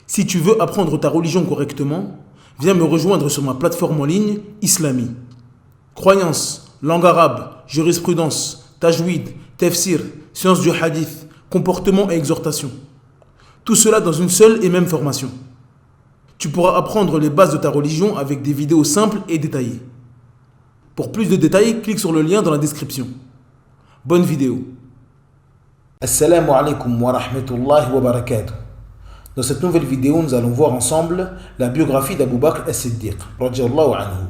Si tu veux apprendre ta religion correctement, viens me rejoindre sur ma plateforme en ligne Islami. Croyances, langue arabe, jurisprudence, tajwid, tafsir, sciences du hadith, comportement et exhortation. Tout cela dans une seule et même formation. Tu pourras apprendre les bases de ta religion avec des vidéos simples et détaillées. Pour plus de détails, clique sur le lien dans la description. Bonne vidéo. Assalamu alaikum wa rahmatullahi wa barakatuh. Dans cette nouvelle vidéo, nous allons voir ensemble la biographie d'Abu Bakr as-Siddiq, radiyallahu anhu.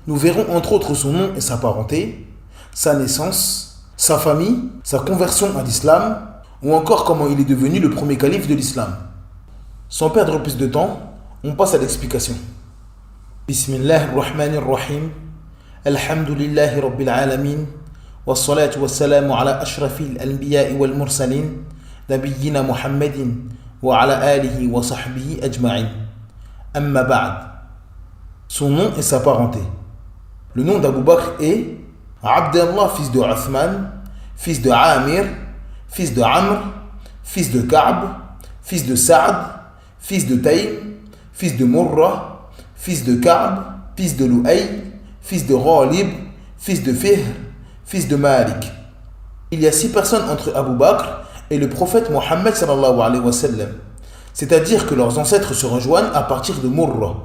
Nous verrons entre autres son nom et sa parenté, sa naissance, sa famille, sa conversion à l'islam, ou encore comment il est devenu le premier calife de l'islam. Sans perdre plus de temps, on passe à l'explication. Bismillahirrahmanirrahim. Alhamdulillahi rabbil alamin. Wassalatu wassalamu ala ashrafil anbiya'i wal mursalin. Nabiyyina Muhammadin wa ala alihi wa sahbihi ajma'in. Amma ba'd. Son nom et sa parenté. Le nom d'Abu Bakr est Abdallah, fils de Uthman, fils de Amir, fils de Amr, fils de Ka'b, fils de Sa'd, fils de Taym, fils de Murrah, fils de Ka'b, fils de Lu'ay, fils de Ghalib, fils de Fihr, fils de Malik. Il y a 6 personnes entre Abu Bakr et le prophète Mohammed sallallahu alayhi wa sallam. C'est-à-dire que leurs ancêtres se rejoignent à partir de Murrah.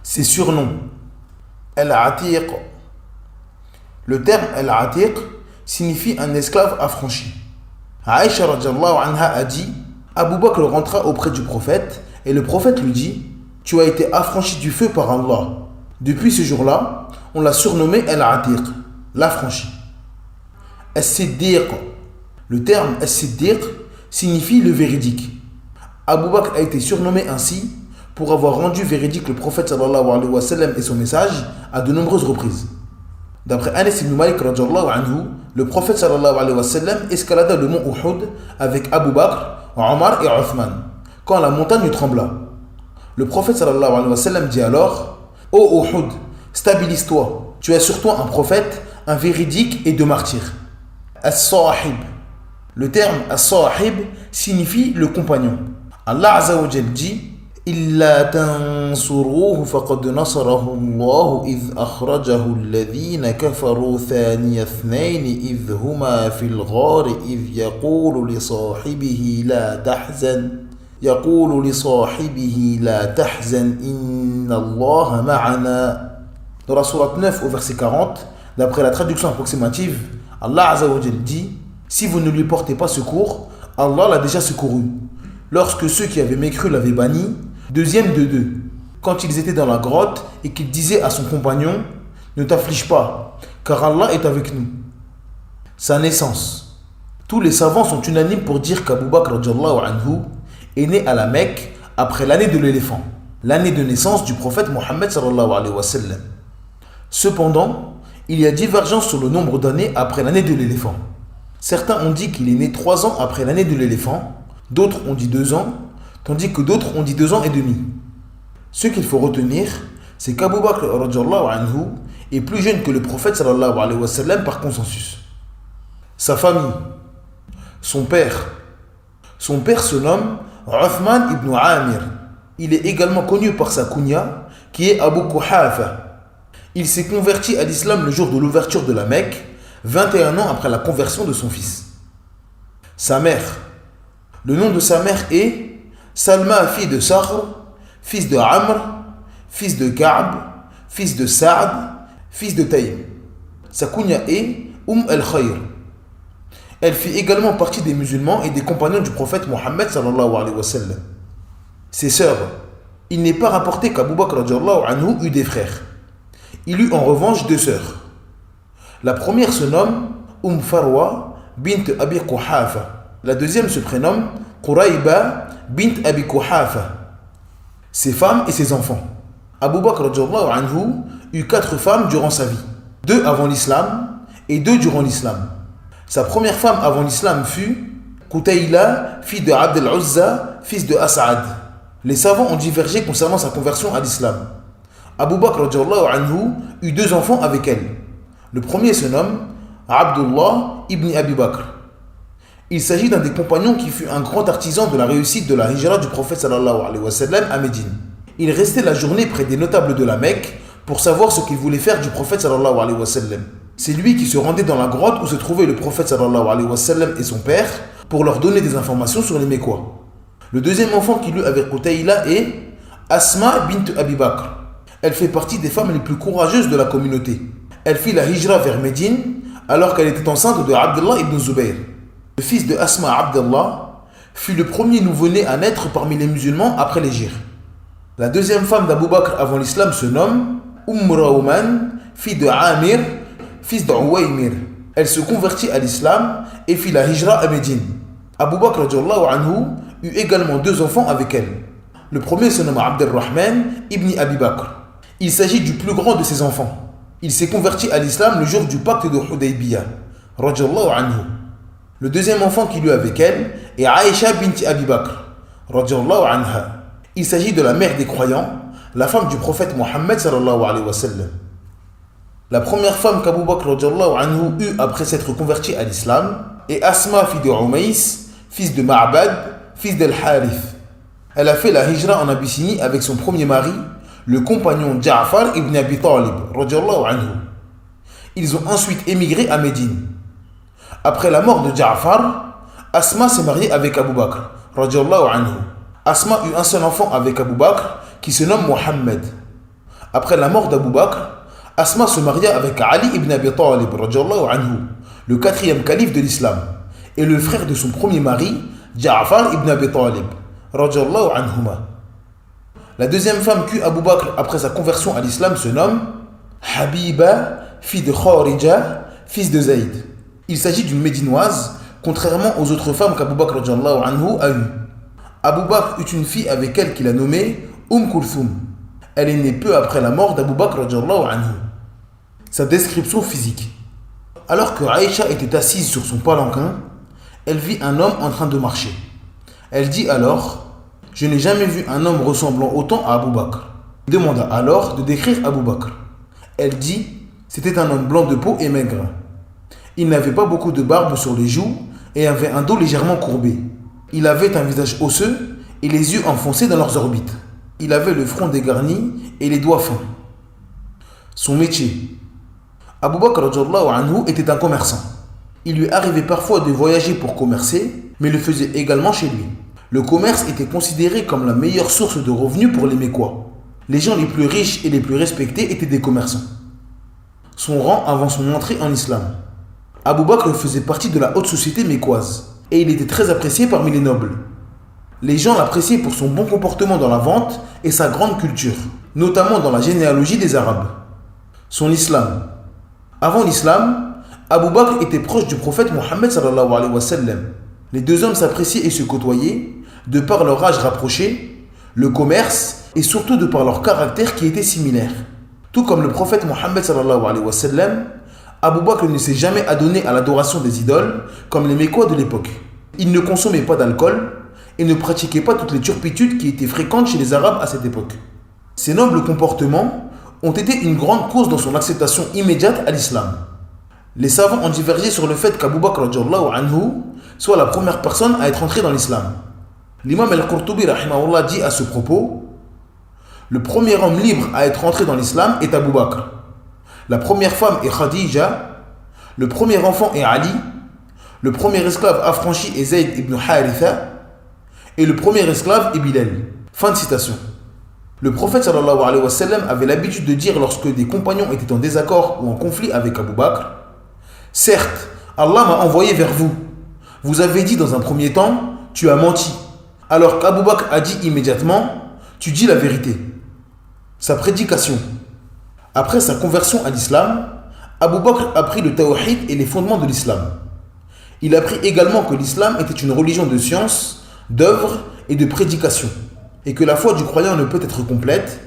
Ses surnoms. Al-Atiq. Le terme Al-Atiq signifie un esclave affranchi. Aïcha radiyallahu anha a dit: Abu Bakr rentra auprès du prophète et le prophète lui dit: tu as été affranchi du feu par Allah. Depuis ce jour-là, on l'a surnommé Al-Atiq, l'affranchi. As-Siddiq. Le terme As-Siddiq signifie le véridique. Abu Bakr a été surnommé ainsi pour avoir rendu véridique le prophète sallallahu alayhi wa sallam et son message à de nombreuses reprises. D'après Anas ibn Malik radiyallahu anhu, le prophète sallallahu alayhi wa sallam escalada le mont Uhud avec Abu Bakr, Omar et Uthman quand la montagne trembla. Le prophète sallallahu alayhi wa sallam dit alors: ô Uhud, stabilise-toi, tu as sur toi un prophète, un véridique et 2 martyrs. As-Sahib. Le terme As-Sahib signifie le compagnon. Allah Azza wa Jal dit: إلا تنصروه فقد نصره الله إذ أخرجه الذين كفروا ثاني اثنين إذ هما في الغار إذ يقول لصاحبه لا تحزن إن الله معنا. Dans la sourate 9 au verset 40, d'après la traduction approximative, Allah Azza wa Jal dit: si vous ne lui portez pas secours, Allah l'a déjà secouru. Lorsque ceux qui avaient mécru l'avaient banni, deuxième de 2, quand ils étaient dans la grotte et qu'il disait à son compagnon: ne t'afflige pas, car Allah est avec nous. Sa naissance. Tous les savants sont unanimes pour dire qu'Abu Bakr radiyallahu anhu est né à la Mecque après l'année de l'éléphant, l'année de naissance du prophète Mohammed sallallahu alayhi wa sallam. Cependant, il y a divergence sur le nombre d'années après l'année de l'éléphant. Certains ont dit qu'il est né 3 ans après l'année de l'éléphant, d'autres ont dit 2 ans, tandis que d'autres ont dit 2 ans et demi. Ce qu'il faut retenir, c'est qu'Abu Bakr radiyallahu anhu est plus jeune que le prophète sallallahu alayhi wa sallam par consensus. Sa famille. Son père. Son père se nomme Uthman ibn Amir. Il est également connu par sa kunya qui est Abu Quhafa. Il s'est converti à l'islam le jour de l'ouverture de la Mecque, 21 ans après la conversion de son fils. Sa mère. Le nom de sa mère est Salma, fille de Sakhr, fils de Amr, fils de Ka'b, fils de Sa'd, fils de Taym. Sa kunya est al-Khayr. Elle fit également partie des musulmans et des compagnons du prophète Mohammed sallallahu alayhi wa sallam. Ses sœurs. Il n'est pas rapporté qu'Abu Bakr radiyallahu anhu eut des frères. Il eut en revanche 2 sœurs. La première se nomme Farwa bint Abi Quhafa. La deuxième se prénomme Qurayba bint Abi Quhafa. Ses femmes et ses enfants. Abu Bakr radiyallahu anhu eut 4 femmes durant sa vie. 2 avant l'islam et 2 durant l'islam. Sa première femme avant l'islam fut Qutayla, fille de Abd al-Uzza, fils de As'ad. Les savants ont divergé concernant sa conversion à l'islam. Abu Bakr radiyallahu anhu eut 2 enfants avec elle. Le premier se nomme Abdullah ibn Abi Bakr Il s'agit d'un des compagnons qui fut un grand artisan de la réussite de la hijra du prophète sallallahu alayhi wa sallam à Médine. Il restait la journée près des notables de la Mecque pour savoir ce qu'il voulait faire du prophète sallallahu alayhi wa sallam. C'est lui qui se rendait dans la grotte où se trouvait le prophète sallallahu alayhi wa sallam et son père pour leur donner des informations sur les Mécois. Le deuxième enfant qu'il eut avec Qutayla est Asma bint Abi Bakr. Elle fait partie des femmes les plus courageuses de la communauté. Elle fit la hijra vers Médine alors qu'elle était enceinte de Abdullah ibn Zubayr. Le fils de Asma Abdallah fut le premier nouveau-né à naître parmi les musulmans après l'hégire. La deuxième femme d'Abu Bakr avant l'islam se nomme Rawman, fille de Amir, fils d'Uwaymir. Elle se convertit à l'islam et fit la hijra à Médine. Abu Bakr anhu eut également deux enfants avec elle. Le premier se nomme Abdurrahman ibn Abi Bakr. Il s'agit du plus grand de ses enfants. Il s'est converti à l'islam le jour du pacte de Hudaybiyah. Anhu. Le deuxième enfant qu'il eut avec elle est Aïcha bint Abi Bakr. Anha. Il s'agit de la mère des croyants, la femme du prophète Mohammed sallallahu alayhi wa sallam. La première femme qu'Abu Bakr anhu eut après s'être converti à l'islam est Asma fille de Umays, fils de Ma'bad, fils d'Al-Harith. Elle a fait la hijra en Abyssinie avec son premier mari, le compagnon Ja'far ibn Abi Talib anhu. Ils ont ensuite émigré à Médine. Après la mort de Ja'far, Asma s'est mariée avec Abu Bakr anhu. Asma eut un seul enfant avec Abu Bakr qui se nomme Mohammed. Après la mort d'Abu Bakr, Asma se maria avec Ali ibn Abi Talib anhu, le quatrième calife de l'islam, et le frère de son premier mari, Ja'far ibn Abi Talib anhuma. La deuxième femme qu'eut Abu Bakr après sa conversion à l'islam se nomme Habiba, fille de Kharija, fils de Zayd. Il s'agit d'une médinoise, contrairement aux autres femmes qu'Abu Bakr anhu a eues. Abu Bakr eut une fille avec elle qu'il a nommée Kulthum. Elle est née peu après la mort d'Abu Bakr anhu. Sa description physique. Alors que Aïcha était assise sur son palanquin, elle vit un homme en train de marcher. Elle dit alors: je n'ai jamais vu un homme ressemblant autant à Abu Bakr. Il demanda alors de décrire Abu Bakr. Elle dit: c'était un homme blanc de peau et maigre. Il n'avait pas beaucoup de barbe sur les joues et avait un dos légèrement courbé. Il avait un visage osseux et les yeux enfoncés dans leurs orbites. Il avait le front dégarni et les doigts fins. Son métier. Abu Bakr anhu était un commerçant. Il lui arrivait parfois de voyager pour commercer, mais le faisait également chez lui. Le commerce était considéré comme la meilleure source de revenus pour les Mécois. Les gens les plus riches et les plus respectés étaient des commerçants. Son rang avant son entrée en islam. Abu Bakr faisait partie de la haute société mécoise et il était très apprécié parmi les nobles. Les gens l'appréciaient pour son bon comportement dans la vente et sa grande culture, notamment dans la généalogie des Arabes. Son islam. Avant l'islam, Abu Bakr était proche du prophète Mohammed sallallahu alayhi wa sallam. Les deux hommes s'appréciaient et se côtoyaient de par leur âge rapproché, le commerce et surtout de par leur caractère qui était similaire. Tout comme le prophète Mohammed sallallahu alayhi wa sallam, Abu Bakr ne s'est jamais adonné à l'adoration des idoles comme les Mécois de l'époque. Il ne consommait pas d'alcool et ne pratiquait pas toutes les turpitudes qui étaient fréquentes chez les Arabes à cette époque. Ces nobles comportements ont été une grande cause dans son acceptation immédiate à l'islam. Les savants ont divergé sur le fait qu'Abu Bakr anhu soit la première personne à être entrée dans l'islam. L'imam al-Qurtubi rahimahullah dit à ce propos: le premier homme libre à être entré dans l'islam est Abu Bakr. La première femme est Khadija, le premier enfant est Ali, le premier esclave affranchi est Zayd ibn Haritha et le premier esclave est Bilal. Fin de citation. Le prophète sallallahu alayhi wa sallam avait l'habitude de dire lorsque des compagnons étaient en désaccord ou en conflit avec Abu Bakr: certes, Allah m'a envoyé vers vous. Vous avez dit dans un premier temps: tu as menti. Alors qu'Abu Bakr a dit immédiatement: tu dis la vérité. Sa prédication. Après sa conversion à l'islam, Abu Bakr apprit le tawhid et les fondements de l'islam. Il apprit également que l'islam était une religion de science, d'œuvre et de prédication, et que la foi du croyant ne peut être complète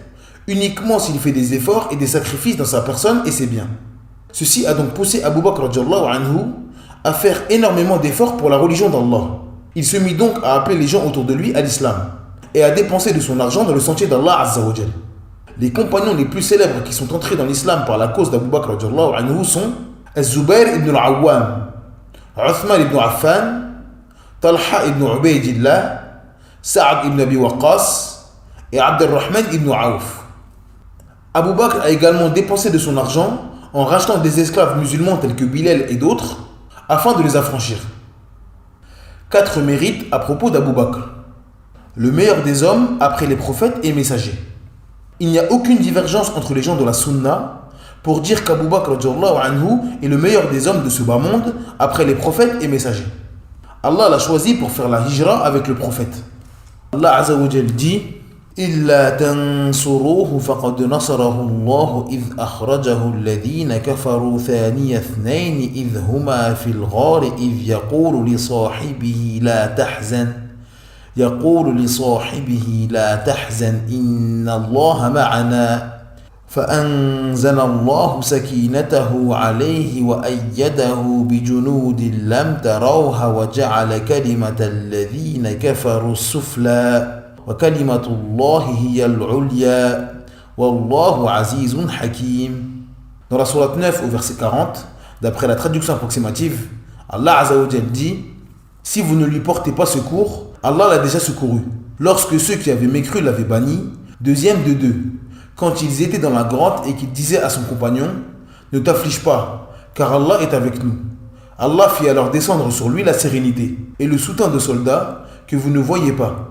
uniquement s'il fait des efforts et des sacrifices dans sa personne et ses biens. Ceci a donc poussé Abu Bakr anhu à faire énormément d'efforts pour la religion d'Allah. Il se mit donc à appeler les gens autour de lui à l'islam et à dépenser de son argent dans le sentier d'Allah Azza wa Jal. Les compagnons les plus célèbres qui sont entrés dans l'islam par la cause d'Abu Bakr anhu sont Az-Zubair ibn al-Awwam, Uthman ibn Affan, Talha ibn Ubaydillah, Sa'ad ibn Abi Waqqas et Abdurrahman ibn Auf. Abu Bakr a également dépensé de son argent en rachetant des esclaves musulmans tels que Bilal et d'autres afin de les affranchir. 4 mérites à propos d'Abu Bakr. Le meilleur des hommes après les prophètes et messagers. Il n'y a aucune divergence entre les gens de la Sunna pour dire qu'Abu Bakr est le meilleur des hommes de ce bas monde après les prophètes et messagers. Allah l'a choisi pour faire la hijra avec le prophète. Allah Azza wa Jal dit إلا تنصروه فقد نصره الله إذ أخرجه الذين كفروا ثاني اثنين إذ هما في الغار إذ يقول لصاحبه لا تحزن إن الله معنا فأنزل الله سكينته عليه وأيده بجنود لم تروها وجعل كلمة الذين كفروا السفلى وكلمة الله هي العليا والله عزيز حكيم. Dans la sourate 9 au verset 40, d'après la traduction approximative, Allah Azza wa Jal dit: si vous ne lui portez pas secours, Allah l'a déjà secouru. Lorsque ceux qui avaient mécru l'avaient banni, deuxième de deux, quand ils étaient dans la grotte et qu'il disait à son compagnon: ne t'afflige pas, car Allah est avec nous. Allah fit alors descendre sur lui la sérénité et le soutien de soldats que vous ne voyez pas.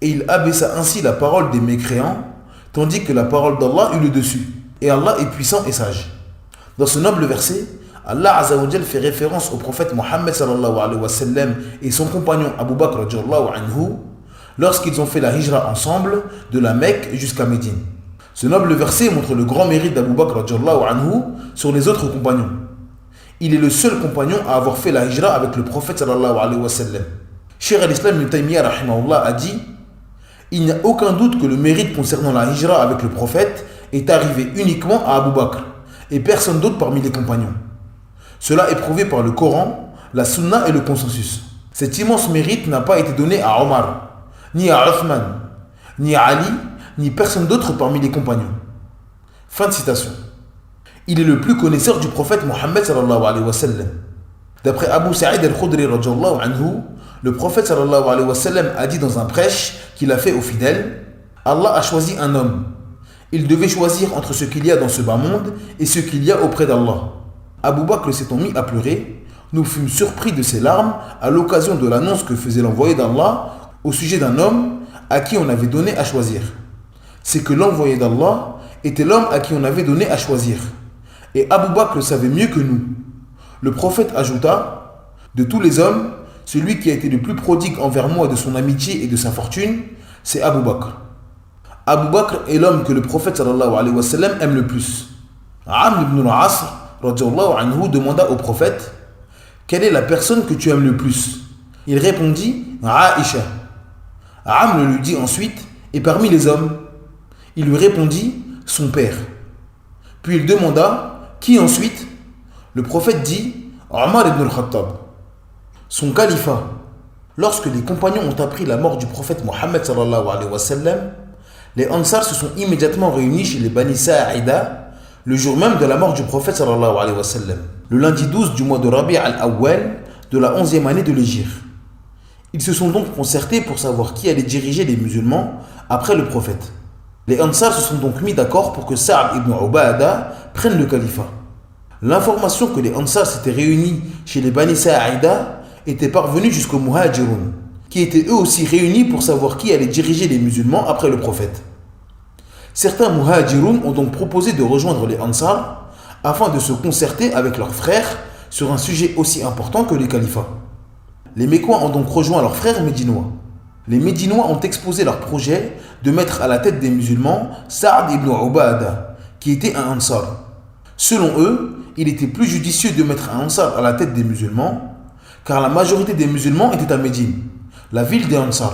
Et il abaissa ainsi la parole des mécréants, tandis que la parole d'Allah eut le dessus. Et Allah est puissant et sage. Dans ce noble verset, Allah Azza wa Jal fait référence au prophète Mohammed sallallahu alayhi wa sallam et son compagnon Abu Bakr radhiyallahu anhu lorsqu'ils ont fait la hijra ensemble de la Mecque jusqu'à Médine. Ce noble verset montre le grand mérite d'Abu Bakr radhiyallahu anhu sur les autres compagnons. Il est le seul compagnon à avoir fait la hijra avec le prophète sallallahu alayhi wa sallam. Cheikh al-Islam ibn Taymiyyah rahimahullah a dit: il n'y a aucun doute que le mérite concernant la hijra avec le prophète est arrivé uniquement à Abu Bakr et personne d'autre parmi les compagnons. Cela est prouvé par le Coran, la Sunna et le consensus. Cet immense mérite n'a pas été donné à Omar, ni à Uthman, ni à Ali, ni personne d'autre parmi les compagnons. Fin de citation. Il est le plus connaisseur du prophète Mohammed sallallahu alayhi wa sallam. D'après Abu Sa'id al-Khudri radhiyallahu anhu, le prophète sallallahu alayhi wa sallam a dit dans un prêche qu'il a fait aux fidèles: Allah a choisi un homme. Il devait choisir entre ce qu'il y a dans ce bas monde et ce qu'il y a auprès d'Allah. Abu Bakr s'étant mis à pleurer, nous fûmes surpris de ses larmes à l'occasion de l'annonce que faisait l'envoyé d'Allah au sujet d'un homme à qui on avait donné à choisir. C'est que l'envoyé d'Allah était l'homme à qui on avait donné à choisir. Et Abu Bakr le savait mieux que nous. Le prophète ajouta: de tous les hommes, celui qui a été le plus prodigue envers moi de son amitié et de sa fortune, c'est Abu Bakr. Abu Bakr est l'homme que le prophète sallallahu alayhi wa sallam aime le plus. Amr ibn al-Asr radhiyallahu anhu demanda au prophète: quelle est la personne que tu aimes le plus? Il répondit: Aïcha. Amr lui dit ensuite: et parmi les hommes? Il lui répondit: son père. Puis il demanda: qui ensuite? Le prophète dit: Omar ibn al-Khattab. Son califat. Lorsque les compagnons ont appris la mort du prophète Mohammed sallallahu alayhi wa sallam, les Ansar se sont immédiatement réunis chez les Bani Sa'ida le jour même de la mort du prophète sallallahu alayhi wa sallam, le lundi 12 du mois de Rabi' al-Awwal de la 11e année de l'Hégire. Ils se sont donc concertés pour savoir qui allait diriger les musulmans après le prophète. Les Ansar se sont donc mis d'accord pour que Sa'd ibn Ubaada prenne le califat. L'information que les Ansar s'étaient réunis chez les Bani Sa'ida était parvenue jusqu'aux Muhajirun, qui étaient eux aussi réunis pour savoir qui allait diriger les musulmans après le prophète. Certains Muhajirun ont donc proposé de rejoindre les Ansar afin de se concerter avec leurs frères sur un sujet aussi important que le califat. Les Mécois ont donc rejoint leurs frères médinois. Les Médinois ont exposé leur projet de mettre à la tête des musulmans Sa'd ibn Ubaada, qui était un Ansar. Selon eux, il était plus judicieux de mettre un Ansar à la tête des musulmans, car la majorité des musulmans étaient à Médine, la ville des Ansar,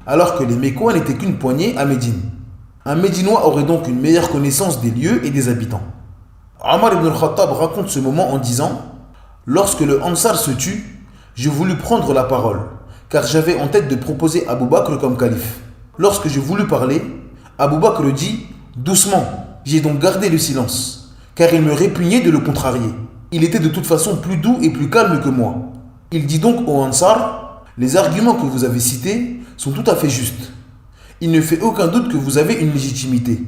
alors que les Mécois n'étaient qu'une poignée à Médine. Un Médinois aurait donc une meilleure connaissance des lieux et des habitants. Omar ibn al-Khattab raconte ce moment en disant: lorsque le Ansar se tut, je voulus prendre la parole, car j'avais en tête de proposer Abu Bakr comme calife. Lorsque je voulus parler, Abu Bakr dit: doucement. J'ai donc gardé le silence, car il me répugnait de le contrarier. Il était de toute façon plus doux et plus calme que moi. Il dit donc au Ansar: Les arguments que vous avez cités sont tout à fait justes. Il ne fait aucun doute que vous avez une légitimité.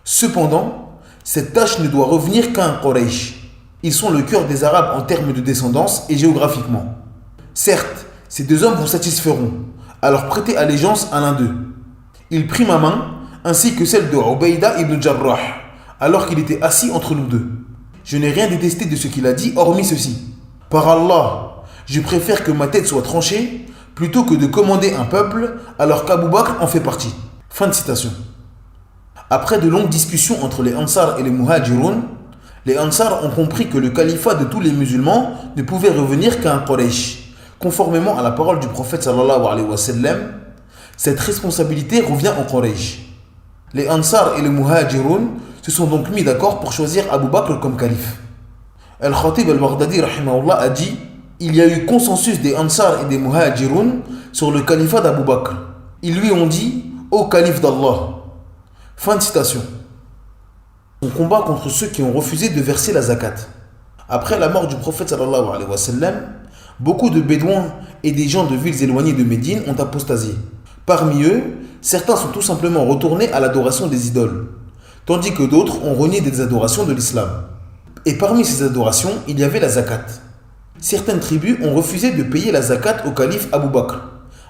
Cependant, cette tâche ne doit revenir qu'à un Quraysh. Ils sont le cœur des Arabes en termes de descendance et géographiquement. Certes, ces deux hommes vous satisferont, alors prêtez allégeance à l'un d'eux. Il prit ma main, ainsi que celle de Ubayda ibn Jarrah, alors qu'il était assis entre nous deux. Je n'ai rien détesté de ce qu'il a dit, hormis ceci. Par Allah, je préfère que ma tête soit tranchée, plutôt que de commander un peuple, alors qu'Abu Bakr en fait partie. Fin de citation. Après de longues discussions entre les Ansar et les Muhajirun, les Ansar ont compris que le califat de tous les musulmans ne pouvait revenir qu'à un Quraysh. Conformément à la parole du prophète sallallahu alayhi wa sallam, cette responsabilité revient au Quraysh. Les Ansar et les Muhajirun se sont donc mis d'accord pour choisir Abu Bakr comme calife. Al-Khatib al-Baghdadi rahimahullah a dit: il y a eu consensus des Ansar et des Muhajirun sur le califat d'Abu Bakr. Ils lui ont dit: ô calife d'Allah. Fin de citation. On combat contre ceux qui ont refusé de verser la zakat. Après la mort du prophète sallallahu alayhi wa sallam, beaucoup de bédouins et des gens de villes éloignées de Médine ont apostasié. Parmi eux, certains sont tout simplement retournés à l'adoration des idoles, tandis que d'autres ont renié des adorations de l'islam. Et parmi ces adorations, il y avait la zakat. Certaines tribus ont refusé de payer la zakat au calife Abu Bakr,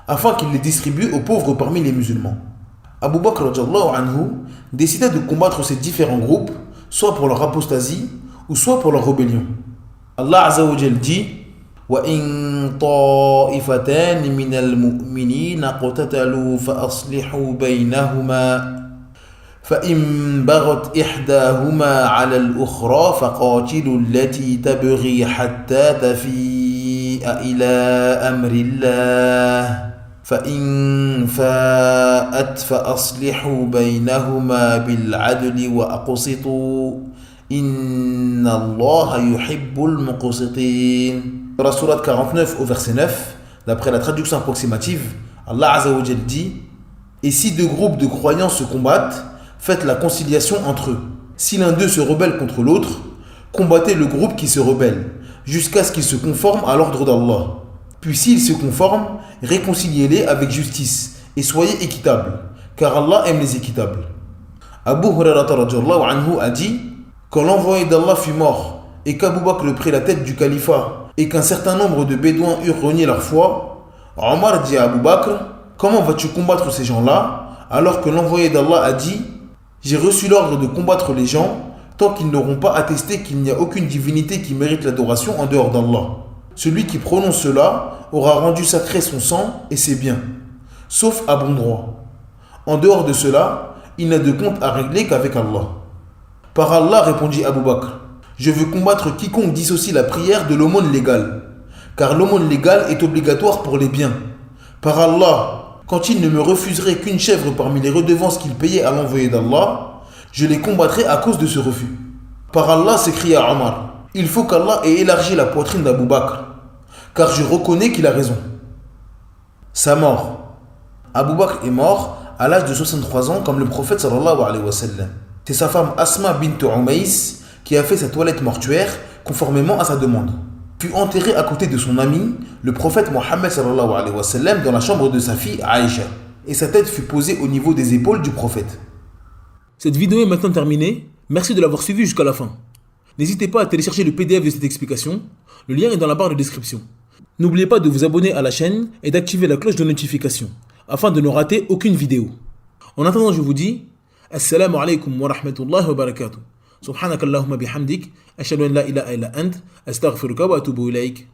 afin qu'il les distribue aux pauvres parmi les musulmans. Abu Bakr radiyallahu anhu décida de combattre ces différents groupes, soit pour leur apostasie, ou soit pour leur rébellion. Allah Azza wa Jal dit: وَإِن طَائِفَتَانِ مِنَ الْمُؤْمِنِينَ اقْتَتَلُوا فَأَصْلِحُوا بَيْنَهُمَا فإن بغت إحداهما على الأخرى فقاتلوا التي تبغي حتى تفيء إلى أمر الله فإن فاءت فأصلحوا بينهما بالعدل وأقسطوا إن الله يحب المقسطين. Dans la sourate 49 au verset 9, d'après la traduction approximative, Allah Azza wa Jal dit: et si deux groupes de croyants se combattent, faites la conciliation entre eux. Si l'un d'eux se rebelle contre l'autre, combattez le groupe qui se rebelle, jusqu'à ce qu'il se conforme à l'ordre d'Allah. Puis s'il se conforme, réconciliez-les avec justice et soyez équitables, car Allah aime les équitables. Abu Hurairah radhiyallahu anhu a dit: quand l'envoyé d'Allah fut mort et qu'Abu Bakr prit la tête du califat et qu'un certain nombre de bédouins eurent renié leur foi, Omar dit à Abu Bakr: comment vas-tu combattre ces gens-là, alors que l'envoyé d'Allah a dit: j'ai reçu l'ordre de combattre les gens tant qu'ils n'auront pas attesté qu'il n'y a aucune divinité qui mérite l'adoration en dehors d'Allah. Celui qui prononce cela aura rendu sacré son sang et ses biens, sauf à bon droit. En dehors de cela, il n'a de compte à régler qu'avec Allah. Par Allah, répondit Abu Bakr, je veux combattre quiconque dissocie la prière de l'aumône légale, car l'aumône légale est obligatoire pour les biens. Par Allah, quand il ne me refuserait qu'une chèvre parmi les redevances qu'il payait à l'envoyé d'Allah, je les combattrai à cause de ce refus. Par Allah, s'écria Omar, il faut qu'Allah ait élargi la poitrine d'Abu Bakr, car je reconnais qu'il a raison. Sa mort. Abu Bakr est mort à l'âge de 63 ans comme le prophète sallallahu alayhi wa sallam. C'est sa femme Asma bint Umays qui a fait sa toilette mortuaire conformément à sa demande. Fut enterré à côté de son ami, le prophète Mohammed sallallahu alayhi wa sallam, dans la chambre de sa fille Aïcha, et sa tête fut posée au niveau des épaules du prophète. Cette vidéo est maintenant terminée. Merci de l'avoir suivie jusqu'à la fin. N'hésitez pas à télécharger le PDF de cette explication. Le lien est dans la barre de description. N'oubliez pas de vous abonner à la chaîne et d'activer la cloche de notification afin de ne rater aucune vidéo. En attendant, je vous dis Assalamu alaikum wa rahmatullahi wa barakatuh. Subhanakallahumma bihamdik. Ashhadu an la ilaha illa ant. Astaghfiruka wa atubu ilayk.